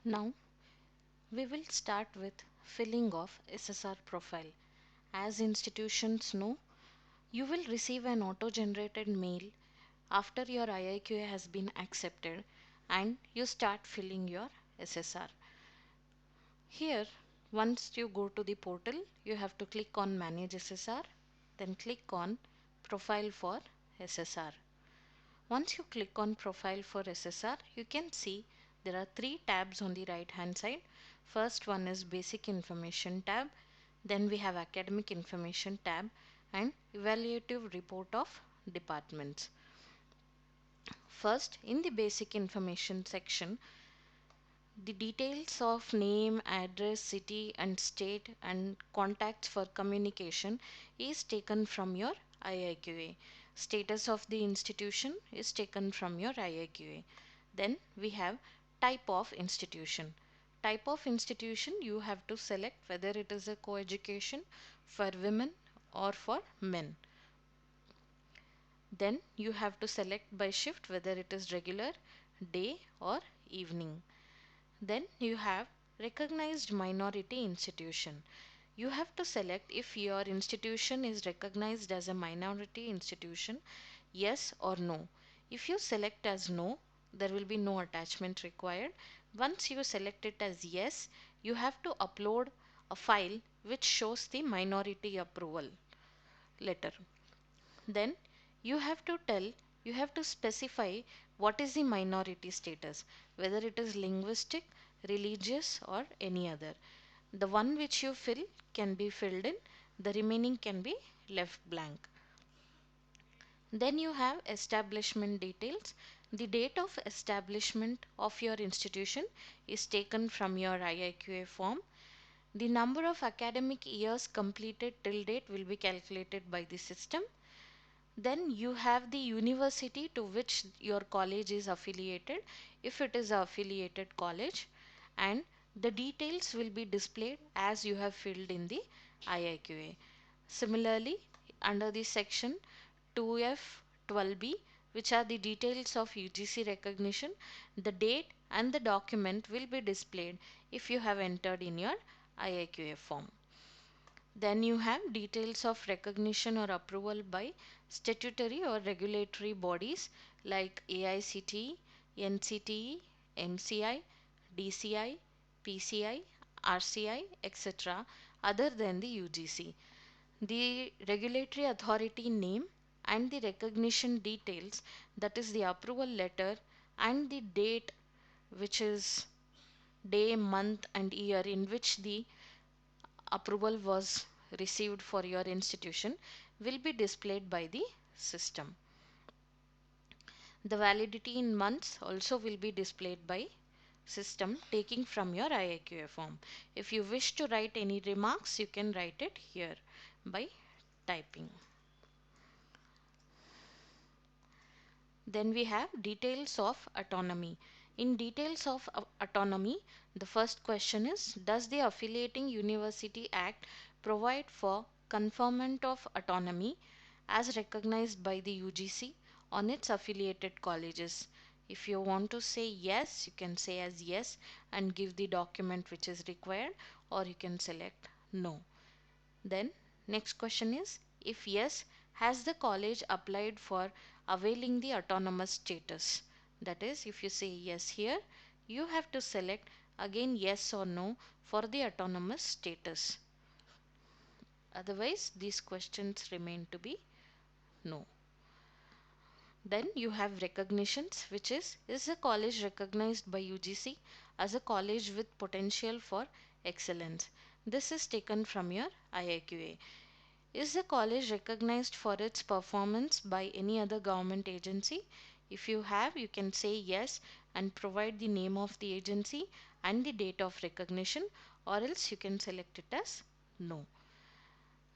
Now we will start with filling of SSR profile. As institutions know, you will receive an auto-generated mail after your IIQA has been accepted and you start filling your SSR. Here, once you go to the portal, you have to click on Manage SSR, then click on Profile for SSR. Once you click on Profile for SSR, you can see there are three tabs on the right hand side. First one is Basic Information tab, then we have Academic Information tab and Evaluative Report of Departments. First, in the Basic Information section, the details of name, address, city and state and contacts for communication is taken from your IIQA. Status of the institution is taken from your IIQA. Then we have type of institution. Type of institution, you have to select whether it is a co-education for women or for men. Then you have to select by shift whether it is regular, day or evening. Then you have recognized minority institution. You have to select if your institution is recognized as a minority institution, yes or no. If you select as no, there will be no attachment required. Once you select it as yes, you have to upload a file which shows the minority approval letter. Then you have to specify what is the minority status, whether it is linguistic, religious or any other. The one which you fill can be filled in, the remaining can be left blank. Then you have establishment details. The date of establishment of your institution is taken from your IIQA form. The number of academic years completed till date will be calculated by the system. Then you have the university to which your college is affiliated, if it is a affiliated college, and the details will be displayed as you have filled in the IIQA. Similarly, under the section 2F 12B, which are the details of UGC recognition, the date and the document will be displayed if you have entered in your IIQA form. Then you have details of recognition or approval by statutory or regulatory bodies like AICTE, NCTE, MCI, DCI, PCI, RCI, etc. other than the UGC. The regulatory authority name and the recognition details, that is the approval letter and the date, which is day, month and year in which the approval was received for your institution, will be displayed by the system. The validity in months also will be displayed by system taking from your IIQA form. If you wish to write any remarks, you can write it here by typing. Then we have details of autonomy. In details of autonomy, the first question is, does the Affiliating University Act provide for conferment of autonomy as recognized by the UGC on its affiliated colleges? If you want to say yes, you can say as yes and give the document which is required, or you can select no. Then next question is, if yes, has the college applied for availing the autonomous status? That is, if you say yes here, you have to select again yes or no for the autonomous status. Otherwise, these questions remain to be no. Then you have recognitions, which is the college recognized by UGC as a college with potential for excellence? This is taken from your IIQA. Is the college recognized for its performance by any other government agency? If you have, you can say yes and provide the name of the agency and the date of recognition, or else you can select it as no.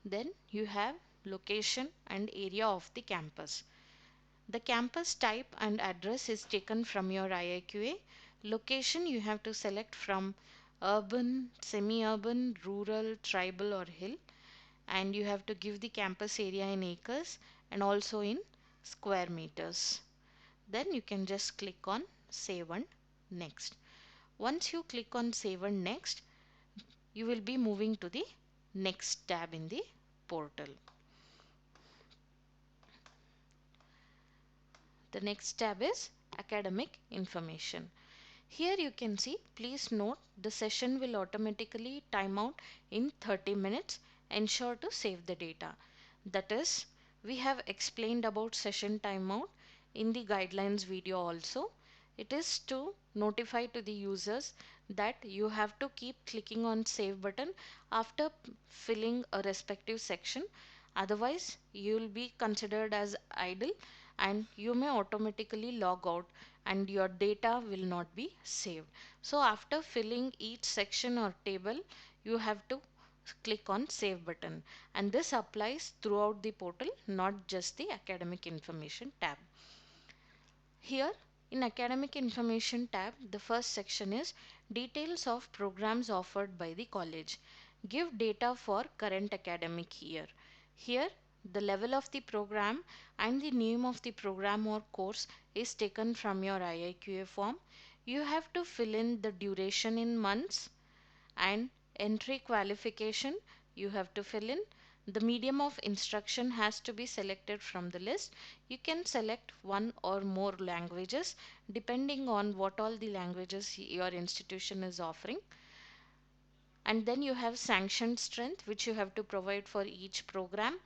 Then you have location and area of the campus. The campus type and address is taken from your IIQA. Location you have to select from urban, semi-urban, rural, tribal or hill, and you have to give the campus area in acres and also in square meters. Then you can just click on save and next. Once you click on Save and Next, you will be moving to the next tab in the portal. The next tab is Academic Information. Here you can see, please note the session will automatically time out in 30 minutes. Ensure to save the data. That is, we have explained about session timeout in the guidelines video also. It is to notify to the users that you have to keep clicking on save button after filling a respective section. Otherwise, you will be considered as idle and you may automatically log out and your data will not be saved. So after filling each section or table, you have to click on save button, and this applies throughout the portal, not just the academic information tab. Here in academic information tab, the first section is details of programs offered by the college. Give data for current academic year. Here the level of the program and the name of the program or course is taken from your IIQA form. You have to fill in the duration in months and entry qualification you have to fill in. The medium of instruction has to be selected from the list. You can select one or more languages depending on what all the languages your institution is offering. And then you have sanctioned strength which you have to provide for each program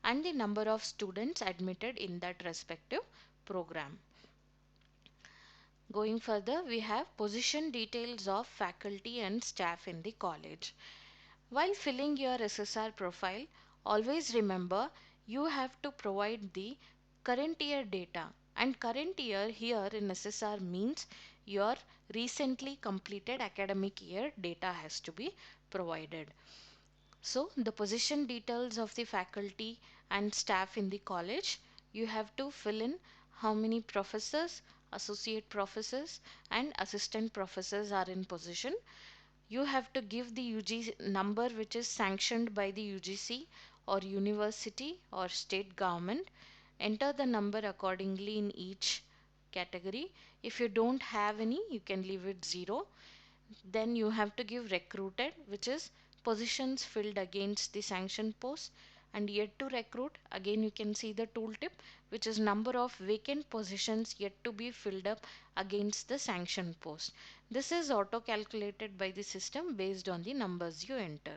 and the number of students admitted in that respective program. Going further, we have position details of faculty and staff in the college. While filling your SSR profile, always remember you have to provide the current year data, and current year here in SSR means your recently completed academic year data has to be provided. So the position details of the faculty and staff in the college, you have to fill in how many professors, associate professors and assistant professors are in position. You have to give the UGC number which is sanctioned by the UGC or university or state government. Enter the number accordingly in each category. If you don't have any, you can leave it 0. Then you have to give recruited, which is positions filled against the sanction post, and yet to recruit. Again, you can see the tooltip, which is number of vacant positions yet to be filled up against the sanction post. This is auto calculated by the system based on the numbers you enter.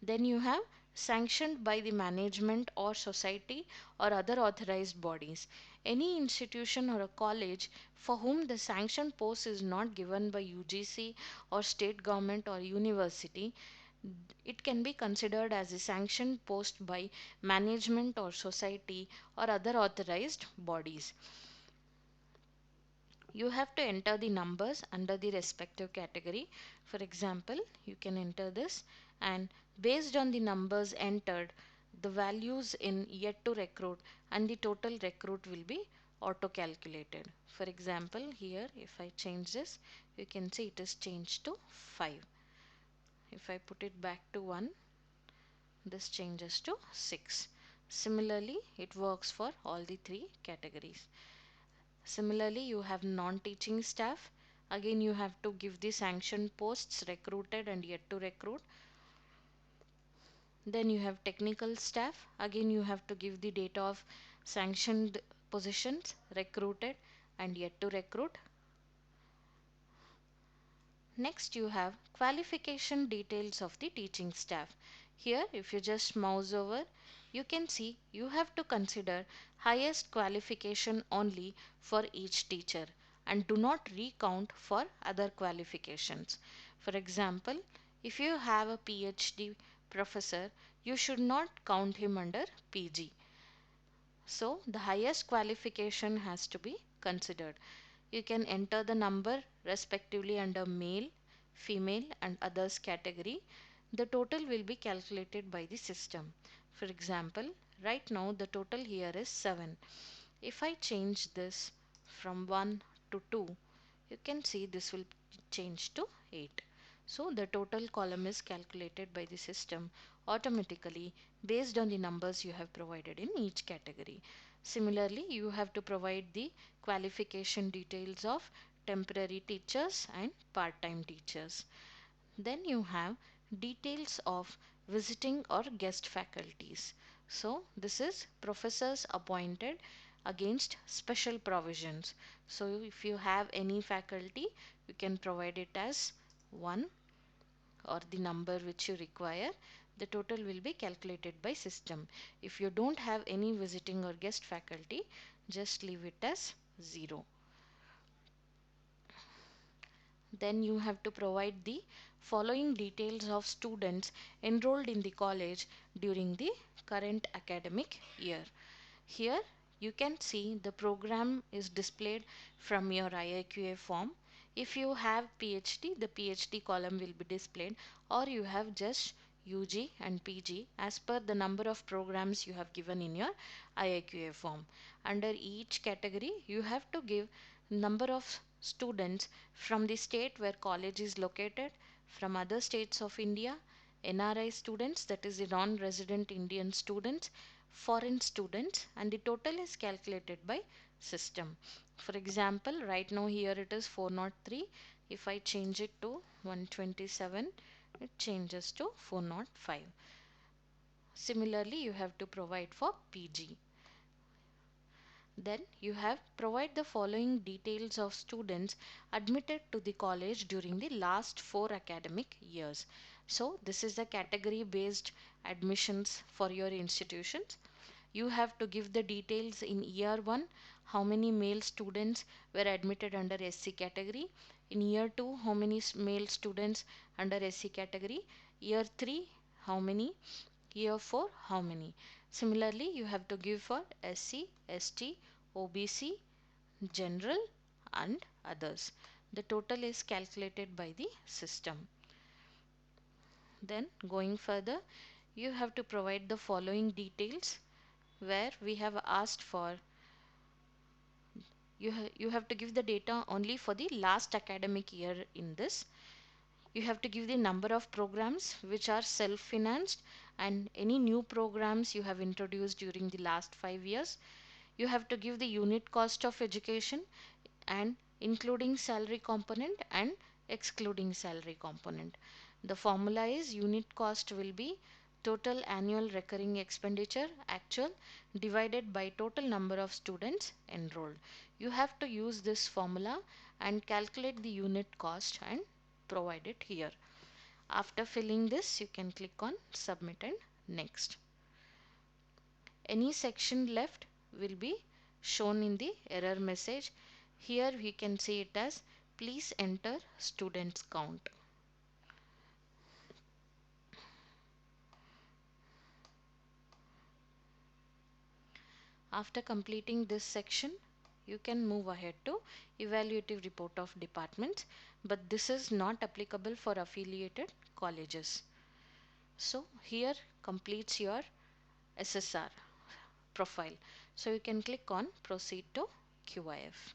Then you have sanctioned by the management or society or other authorized bodies. Any institution or a college for whom the sanction post is not given by UGC or state government or university, it can be considered as a sanctioned post by management or society or other authorized bodies. You have to enter the numbers under the respective category. For example, you can enter this, and based on the numbers entered, the values in yet to recruit and the total recruit will be auto calculated. For example, here if I change this, you can see it is changed to 5. If I put it back to 1, this changes to 6. Similarly, it works for all the 3 categories. Similarly, you have non-teaching staff. Again, you have to give the sanctioned posts recruited and yet to recruit. Then you have technical staff. Again, you have to give the data of sanctioned positions recruited and yet to recruit. Next, you have qualification details of the teaching staff. Here, if you just mouse over, you can see you have to consider highest qualification only for each teacher and do not recount for other qualifications. For example, if you have a PhD professor, you should not count him under PG. So the highest qualification has to be considered. You can enter the number respectively under male, female and others category. The total will be calculated by the system. For example, right now the total here is 7. If I change this from 1 to 2, you can see this will change to 8. So the total column is calculated by the system automatically based on the numbers you have provided in each category. Similarly, you have to provide the qualification details of temporary teachers and part-time teachers. Then you have details of visiting or guest faculties. So this is professors appointed against special provisions. So if you have any faculty, you can provide it as 1 or the number which you require. The total will be calculated by system. If you don't have any visiting or guest faculty, just leave it as 0. Then you have to provide the following details of students enrolled in the college during the current academic year. Here you can see the program is displayed from your IIQA form. If you have PhD, the PhD column will be displayed, or you have just UG and PG as per the number of programs you have given in your IIQA form. Under each category, you have to give number of students from the state where college is located, from other states of India, NRI students, that is the non-resident Indian students, foreign students, and the total is calculated by system. For example, right now here it is 403. If I change it to 127, it changes to 405. Similarly, you have to provide for PG. Then you have provide the following details of students admitted to the college during the last 4 academic years. So this is the category based admissions for your institutions. You have to give the details in year 1 how many male students were admitted under SC category, in year 2 how many male students under SC category, year 3 how many, year 4 how many. Similarly, you have to give for SC, ST, OBC, general and others. The total is calculated by the system. Then going further, you have to provide the following details where we have asked for you have to give the data only for the last academic year. In this you have to give the number of programs which are self-financed and any new programs you have introduced during the last 5 years. You have to give the unit cost of education and including salary component and excluding salary component. The formula is unit cost will be total annual recurring expenditure actual divided by total number of students enrolled. You have to use this formula and calculate the unit cost and provide it here. After filling this, you can click on submit and next. Any section left will be shown in the error message. Here we can see it as please enter students count. After completing this section, you can move ahead to evaluative report of departments, but this is not applicable for affiliated colleges. So here completes your SSR profile. So you can click on proceed to QIF.